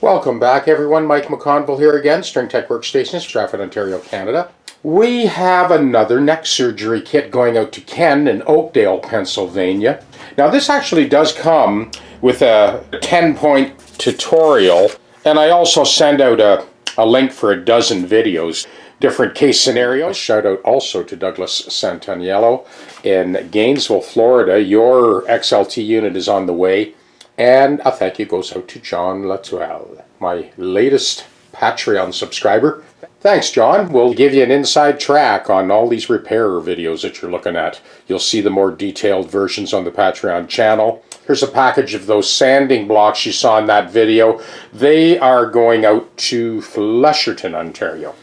Welcome back, everyone. Mike McConville here again, String Tech Workstations, Stratford, Ontario, Canada. We have another neck surgery kit going out to Ken in Oakdale, Pennsylvania. Now, this actually does come with a 10-point tutorial, and I also send out a link for a dozen videos, different case scenarios. Shout out also to Douglas Santaniello in Gainesville, Florida. Your XLT unit is on the way. And a thank you goes out to John Latuelle, my latest Patreon subscriber. Thanks, John. We'll give you an inside track on all these repair videos that you're looking at. You'll see the more detailed versions on the Patreon channel. Here's a package of those sanding blocks you saw in that video. They are going out to Flesherton, Ontario.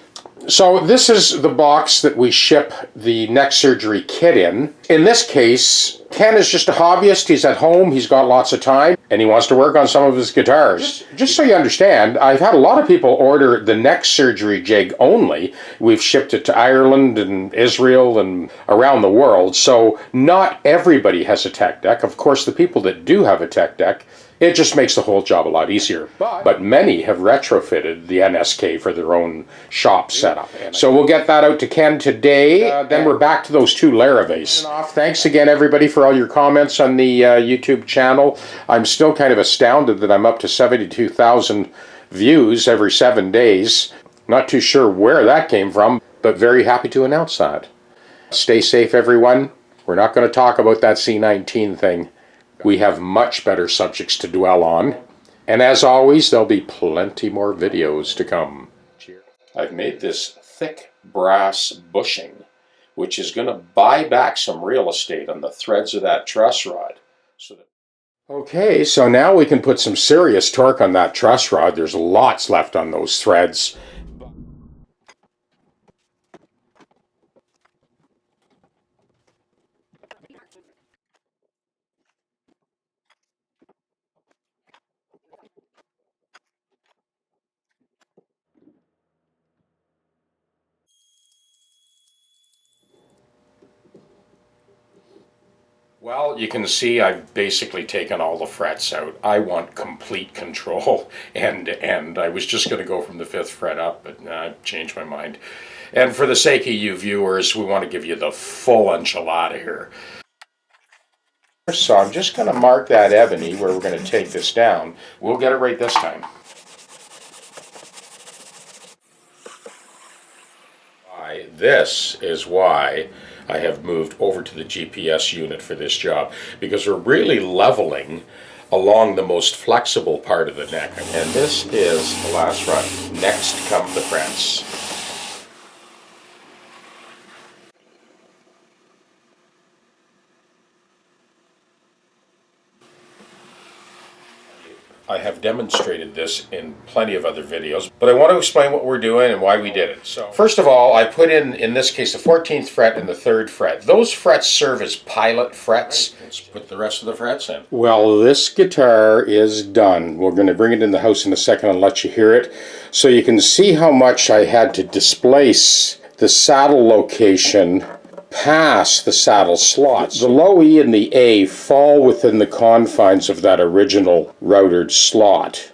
So this is the box that we ship the neck surgery kit in. In this case, Ken is just a hobbyist. He's at home, he's got lots of time, and he wants to work on some of his guitars. Just so you understand, I've had a lot of people order the neck surgery jig only. We've shipped it to Ireland and Israel and around the world, so not everybody has a TechDeck. Of course, the people that do have a TechDeck, it just makes the whole job a lot easier. But many have retrofitted the NSK for their own shop setup. So we'll get that out to Ken today. Then we're back to those two Larrivees. Thanks again, everybody, for all your comments on the YouTube channel. I'm still kind of astounded that I'm up to 72,000 views every 7 days. Not too sure where that came from, but very happy to announce that. Stay safe, everyone. We're not going to talk about that C19 thing. We have much better subjects to dwell on. And as always, there'll be plenty more videos to come. I've made this thick brass bushing, which is going to buy back some real estate on the threads of that truss rod. Okay, so now we can put some serious torque on that truss rod. There's lots left on those threads. Well, you can see I've basically taken all the frets out. I want complete control end to end. I was just going to go from the 5th fret up, but I've changed my mind. And for the sake of you viewers, we want to give you the full enchilada here. So I'm just going to mark that ebony where we're going to take this down. We'll get it right this time. This is why I have moved over to the GPS unit for this job, because we're really leveling along the most flexible part of the neck. And this is the last run. Next come the frets. I have demonstrated this in plenty of other videos, but I want to explain what we're doing and why we did it. So, first of all, I put in this case, the 14th fret and the 3rd fret. Those frets serve as pilot frets. Let's put the rest of the frets in. Well, this guitar is done. We're going to bring it in the house in a second and let you hear it. So you can see how much I had to displace the saddle location past the saddle slots. The low E and the A fall within the confines of that original routered slot.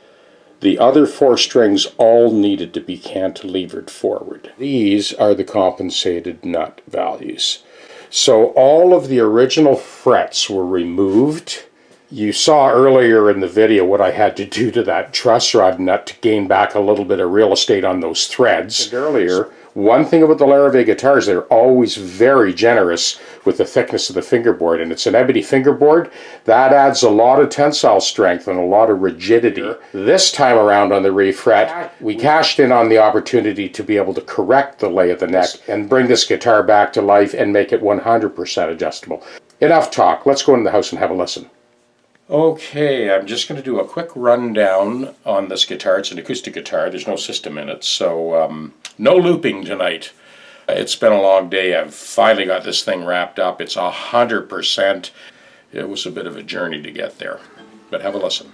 The other 4 strings all needed to be cantilevered forward. These are the compensated nut values. So all of the original frets were removed. You saw earlier in the video what I had to do to that truss rod nut to gain back a little bit of real estate on those threads. And earlier, one thing about the Larrivee guitars, they're always very generous with the thickness of the fingerboard, and it's an ebony fingerboard. That adds a lot of tensile strength and a lot of rigidity. This time around on the Re-Fret, we cashed in on the opportunity to be able to correct the lay of the neck and bring this guitar back to life and make it 100% adjustable. Enough talk. Let's go into the house and have a listen. Okay, I'm just going to do a quick rundown on this guitar. It's an acoustic guitar. There's no system in it, so no looping tonight. It's been a long day. I've finally got this thing wrapped up. It's 100%. It was a bit of a journey to get there, but have a listen.